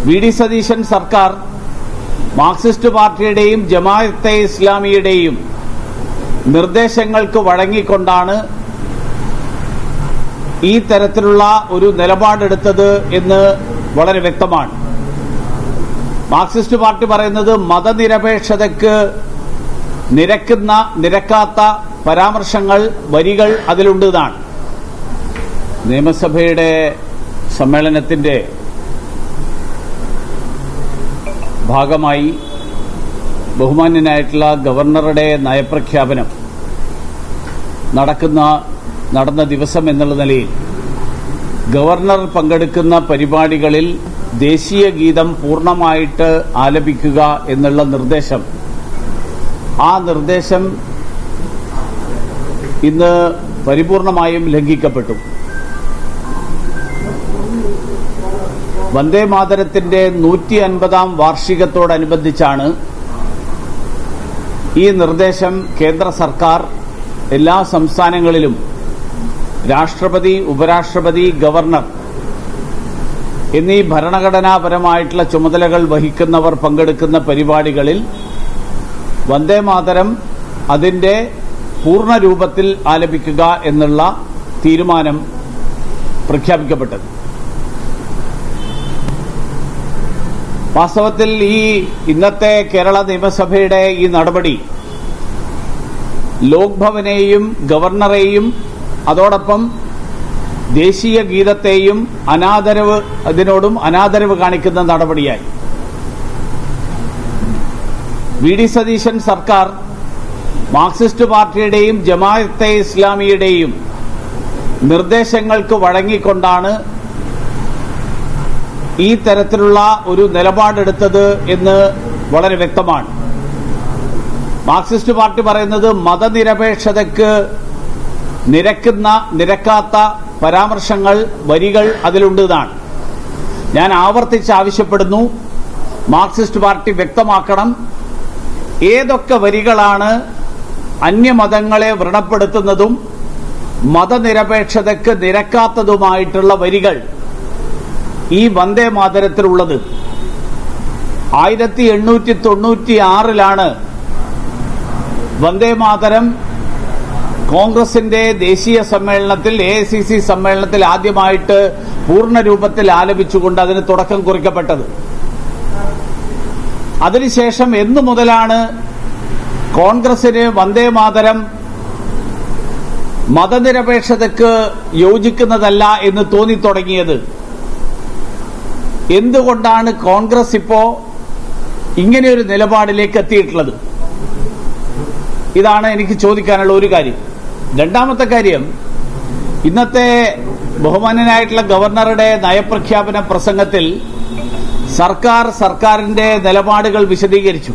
V D Satheesan സർക്കാർ Marxist പാർട്ടിയുടെയും ജമാഅത്തെ ഇസ്ലാമിയുടെയും നിർദ്ദേശങ്ങൾക്ക് വഴങ്ങിക്കൊണ്ടാണ് ഈ തരത്തിലുള്ള ഒരു നിലപാടെടുത്തത് എന്ന് വളരെ വ്യക്തമാണ്. മാർക്സിസ്റ്റ് പാർട്ടി പറയുന്നത് മതനിരപേക്ഷതയ്ക്ക് നിരക്കാത്ത പരാമർശങ്ങൾ, വരികൾ അതിലുണ്ടെന്നാണ്. നിയമസഭയുടെ സമ്മേളനത്തിന്റെ ഭാഗമായി ബഹുമാന്യനായിട്ടുള്ള ഗവർണറുടെ നയപ്രഖ്യാപനം നടന്ന ദിവസം എന്നുള്ള നിലയിൽ ഗവർണർ പങ്കെടുക്കുന്ന പരിപാടികളിൽ ദേശീയ ഗീതം പൂർണ്ണമായിട്ട് ആലപിക്കുക എന്നുള്ള നിർദ്ദേശം, ആ നിർദ്ദേശം ഇന്ന് പരിപൂർണമായും ലംഘിക്കപ്പെട്ടു. വന്ദേ മാതരത്തിന്റെ 150ാം വാർഷികത്തോടനുബന്ധിച്ചാണ് ഈ നിർദ്ദേശം കേന്ദ്ര സർക്കാർ എല്ലാ സംസ്ഥാനങ്ങളിലും രാഷ്ട്രപതി, ഉപരാഷ്ട്രപതി, ഗവർണർ എന്നീ ഭരണഘടനാപരമായിട്ടുള്ള ചുമതലകൾ വഹിക്കുന്നവർ പങ്കെടുക്കുന്ന പരിപാടികളിൽ വന്ദേ മാതരം അതിന്റെ പൂർണ്ണ രൂപത്തിൽ ആലപിക്കുക എന്നുള്ള തീരുമാനം പ്രഖ്യാപിക്കപ്പെട്ടത്. വാസ്തവത്തിൽ ഇന്നത്തെ കേരള നിയമസഭയുടെ ഈ നടപടി ലോക്ഭവനെയും ഗവർണറെയും അതോടൊപ്പം ദേശീയ ഗീതത്തെയും അതിനോടും അനാദരവ് കാണിക്കുന്ന നടപടിയായി. വി ഡി സതീശൻ സർക്കാർ മാർക്സിസ്റ്റ് പാർട്ടിയുടെയും ജമാഅത്തെ ഇസ്ലാമിയുടെയും നിർദ്ദേശങ്ങൾക്ക് വഴങ്ങിക്കൊണ്ടാണ് ഈ തരത്തിലുള്ള ഒരു നിലപാടെടുത്തത് എന്ന് വളരെ വ്യക്തമാണ്. മാർക്സിസ്റ്റ് പാർട്ടി പറയുന്നത് മതനിരപേക്ഷതയ്ക്ക് നിരക്കാത്ത പരാമർശങ്ങൾ, വരികൾ അതിലുണ്ടെന്നാണ്. ഞാൻ ആവർത്തിച്ച് ആവശ്യപ്പെടുന്നു, മാർക്സിസ്റ്റ് പാർട്ടി വ്യക്തമാക്കണം ഏതൊക്കെ വരികളാണ് അന്യമതങ്ങളെ വ്രണപ്പെടുത്തുന്നതും മതനിരപേക്ഷതയ്ക്ക് നിരക്കാത്തതുമായിട്ടുള്ള വരികൾ ഈ വന്ദേ മാതരത്തിലുള്ളത്. 1896 വന്ദേ മാതരം കോൺഗ്രസിന്റെ ദേശീയ സമ്മേളനത്തിൽ, AICC സമ്മേളനത്തിൽ ആദ്യമായിട്ട് പൂർണ്ണ രൂപത്തിൽ ആലപിച്ചുകൊണ്ട് അതിന് തുടക്കം കുറിക്കപ്പെട്ടത്. അതിനുശേഷം എന്നു മുതലാണ് കോൺഗ്രസിന് വന്ദേ മാതരം മതനിരപേക്ഷതയ്ക്ക് യോജിക്കുന്നതല്ല എന്ന് തോന്നിത്തുടങ്ങിയത്? എന്തുകൊണ്ടാണ് കോൺഗ്രസ് ഇപ്പോ ഇങ്ങനെയൊരു നിലപാടിലേക്ക് എത്തിയിട്ടുള്ളത്? ഇതാണ് എനിക്ക് ചോദിക്കാനുള്ള ഒരു കാര്യം. രണ്ടാമത്തെ കാര്യം, ഇന്നത്തെ ബഹുമാന്യനായിട്ടുള്ള ഗവർണറുടെ നയപ്രഖ്യാപന പ്രസംഗത്തിൽ സർക്കാരിന്റെ നിലപാടുകൾ വിശദീകരിച്ചു.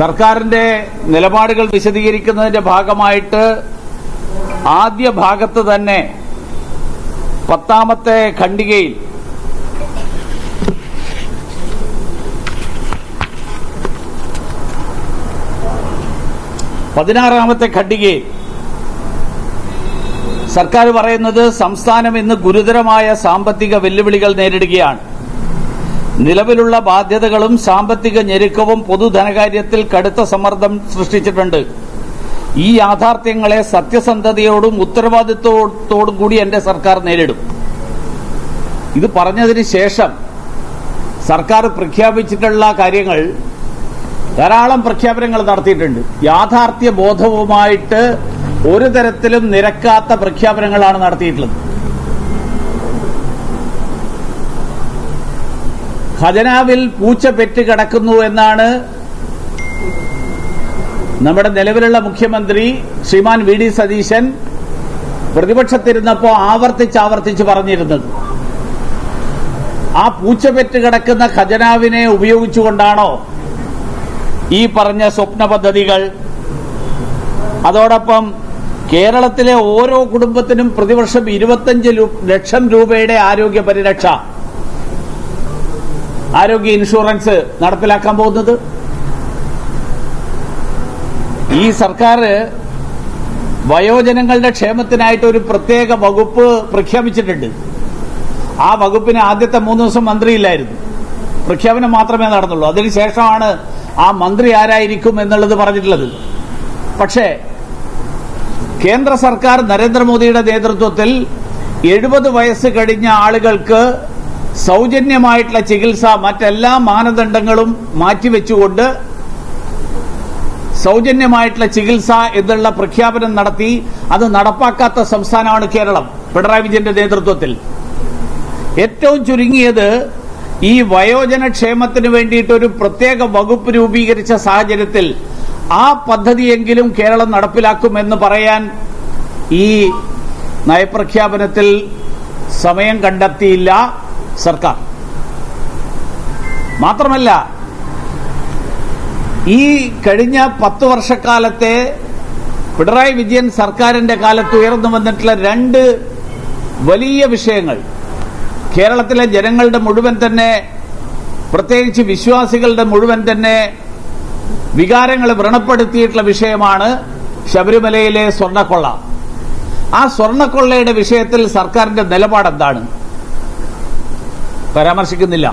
സർക്കാരിന്റെ നിലപാടുകൾ വിശദീകരിക്കുന്നതിന്റെ ഭാഗമായിട്ട് ആദ്യ ഭാഗത്ത് തന്നെ 10ാമത്തെ ഖണ്ഡികയിൽ പതിനാറാമത്തെ ഖണ്ഡികയിൽ സർക്കാർ പറയുന്നത്, സംസ്ഥാനം ഇന്ന് ഗുരുതരമായ സാമ്പത്തിക വെല്ലുവിളികൾ നേരിടുകയാണ്. നിലവിലുള്ള ബാധ്യതകളും സാമ്പത്തിക ഞെരുക്കവും പൊതുധനകാര്യത്തിൽ കടുത്ത സമ്മർദ്ദം സൃഷ്ടിച്ചിട്ടുണ്ട്. ഈ യാഥാർത്ഥ്യങ്ങളെ സത്യസന്ധതയോടും ഉത്തരവാദിത്വത്തോടും കൂടി എന്റെ സർക്കാർ നേരിടും. ഇത് പറഞ്ഞതിന് ശേഷം സർക്കാർ പ്രഖ്യാപിച്ചിട്ടുള്ള കാര്യങ്ങൾ, ധാരാളം പ്രഖ്യാപനങ്ങൾ നടത്തിയിട്ടുണ്ട്. യാഥാർത്ഥ്യ ബോധവുമായിട്ട് ഒരു തരത്തിലും നിരക്കാത്ത പ്രഖ്യാപനങ്ങളാണ് നടത്തിയിട്ടുള്ളത്. ഖജനാവിൽ പൂച്ച പെറ്റ് കിടക്കുന്നു എന്നാണ് നമ്മുടെ നിലവിലുള്ള മുഖ്യമന്ത്രി ശ്രീമാൻ വി ഡി സതീശൻ പ്രതിപക്ഷത്തിരുന്നപ്പോൾ ആവർത്തിച്ച് പറഞ്ഞിരുന്നത്. ആ പൂച്ച പെറ്റ് കിടക്കുന്ന ഖജനാവിനെ ഉപയോഗിച്ചുകൊണ്ടാണോ ഈ പറഞ്ഞ സ്വപ്ന പദ്ധതികൾ? അതോടൊപ്പം കേരളത്തിലെ ഓരോ കുടുംബത്തിനും പ്രതിവർഷം 25 ലക്ഷം രൂപയുടെ ആരോഗ്യ പരിരക്ഷ, ആരോഗ്യ ഇൻഷുറൻസ് നടപ്പിലാക്കാൻ പോകുന്നത്? ഈ സർക്കാർ വയോജനങ്ങളുടെ ക്ഷേമത്തിനായിട്ട് ഒരു പ്രത്യേക വകുപ്പ് പ്രഖ്യാപിച്ചിട്ടുണ്ട്. ആ വകുപ്പിന് ആദ്യത്തെ 3 ദിവസം മന്ത്രിയില്ലായിരുന്നു. പ്രഖ്യാപനം മാത്രമേ നടന്നുള്ളൂ. അതിനുശേഷമാണ് ആ മന്ത്രി ആരായിരിക്കും എന്നുള്ളത് പറഞ്ഞിട്ടുള്ളത്. പക്ഷേ കേന്ദ്ര സർക്കാർ നരേന്ദ്രമോദിയുടെ നേതൃത്വത്തിൽ 70 വയസ്സ് കഴിഞ്ഞ ആളുകൾക്ക് സൗജന്യമായിട്ടുള്ള ചികിത്സ മറ്റെല്ലാ മാനദണ്ഡങ്ങളും മാറ്റിവെച്ചുകൊണ്ട് സൗജന്യമായിട്ടുള്ള ചികിത്സ എന്നുള്ള പ്രഖ്യാപനം നടത്തി. അത് നടപ്പാക്കാത്ത സംസ്ഥാനമാണ് കേരളം പിണറായി വിജയന്റെ നേതൃത്വത്തിൽ. ഏറ്റവും ചുരുങ്ങിയത് ഈ വയോജന ക്ഷേമത്തിന് വേണ്ടിയിട്ട് ഒരു പ്രത്യേക വകുപ്പ് രൂപീകരിച്ച സാഹചര്യത്തിൽ ആ പദ്ധതിയെങ്കിലും കേരളം നടപ്പിലാക്കുമെന്ന് പറയാൻ ഈ നയപ്രഖ്യാപനത്തിൽ സമയം കണ്ടെത്തിയില്ല സർക്കാർ. മാത്രമല്ല, ഈ കഴിഞ്ഞ 10 വർഷക്കാലത്തെ പിണറായി വിജയൻ സർക്കാരിന്റെ കാലത്ത് ഉയർന്നു വന്നിട്ടുള്ള 2 വലിയ വിഷയങ്ങൾ കേരളത്തിലെ ജനങ്ങളുടെ മുഴുവൻ തന്നെ, പ്രത്യേകിച്ച് വിശ്വാസികളുടെ മുഴുവൻ തന്നെ വികാരങ്ങൾ വ്രണപ്പെടുത്തിയിട്ടുള്ള വിഷയമാണ് ശബരിമലയിലെ സ്വർണ്ണക്കൊള്ള. ആ സ്വർണ്ണക്കൊള്ളയുടെ വിഷയത്തിൽ സർക്കാരിന്റെ നിലപാടെന്താണ്? പരാമർശിക്കുന്നില്ല.